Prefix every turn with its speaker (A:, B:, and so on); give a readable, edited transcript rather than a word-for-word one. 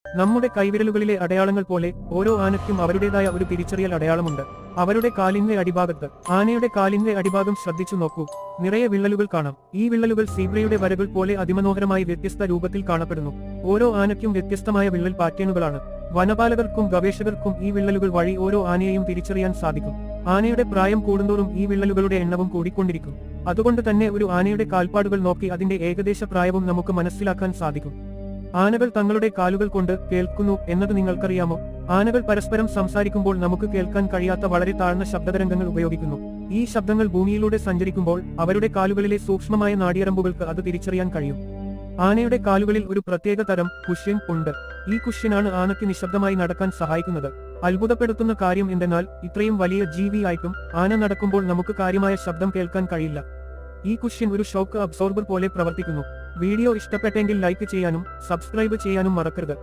A: നമ്മുടെ കൈവിരലുകളിലെ അടയാളങ്ങൾ പോലെ ഓരോ ആനയ്ക്കും അവരുടേതായ ഒരു തിരിച്ചറിയൽ അടയാളമുണ്ട്. അവരുടെ കാലിന്റെ അടിഭാഗത്ത്, ആനയുടെ കാലിന്റെ അടിഭാഗം ശ്രദ്ധിച്ചു നോക്കൂ, നിറയെ വിള്ളലുകൾ കാണാം. ഈ വിള്ളലുകൾ സീബ്രയുടെ വരകൾ പോലെ അതിമനോഹരമായി വ്യത്യസ്ത രൂപത്തിൽ കാണപ്പെടുന്നു. ഓരോ ആനയ്ക്കും വ്യത്യസ്തമായ വിള്ളൽ പാറ്റേണുകളാണ്. വനപാലകർക്കും ഗവേഷകർക്കും ഈ വിള്ളലുകൾ വഴി ഓരോ ആനയെയും തിരിച്ചറിയാൻ സാധിക്കും. ആനയുടെ പ്രായം കൂടുന്തോറും ഈ വിള്ളലുകളുടെ എണ്ണവും കൂടിക്കൊണ്ടിരിക്കും. അതുകൊണ്ട് തന്നെ ഒരു ആനയുടെ കാൽപ്പാടുകൾ നോക്കി അതിന്റെ ഏകദേശ പ്രായവും നമുക്ക് മനസ്സിലാക്കാൻ സാധിക്കും. ആനകൾ തങ്ങളുടെ കാലുകൾ കൊണ്ട് കേൾക്കുന്നു എന്നത് നിങ്ങൾക്കറിയാമോ? ആനകൾ പരസ്പരം സംസാരിക്കുമ്പോൾ നമുക്ക് കേൾക്കാൻ കഴിയാത്ത വളരെ താഴ്ന്ന ശബ്ദതരംഗങ്ങൾ ഉപയോഗിക്കുന്നു. ഈ ശബ്ദങ്ങൾ ഭൂമിയിലൂടെ സഞ്ചരിക്കുമ്പോൾ അവരുടെ കാലുകളിലെ സൂക്ഷ്മമായ നാഡിയറമ്പുകൾക്ക് അത് തിരിച്ചറിയാൻ കഴിയും. ആനയുടെ കാലുകളിൽ ഒരു പ്രത്യേക തരം കുഷ്യൻ ഉണ്ട്. ഈ കുഷ്യനാണ് ആനയ്ക്ക് നിശബ്ദമായി നടക്കാൻ സഹായിക്കുന്നത്. അത്ഭുതപ്പെടുത്തുന്ന കാര്യം എന്തെന്നാൽ ഇത്രയും വലിയ ജീവിയായിട്ടും ആന നടക്കുമ്പോൾ നമുക്ക് കാര്യമായ ശബ്ദം കേൾക്കാൻ കഴിയില്ല. ഈ കുഷ്യൻ ഒരു ഷോക്ക് അബ്സോർബർ പോലെ പ്രവർത്തിക്കുന്നു. വീഡിയോ ഇഷ്ടപ്പെട്ടെങ്കിൽ ലൈക്ക് ചെയ്യാനും സബ്സ്ക്രൈബ് ചെയ്യാനും മറക്കരുത്.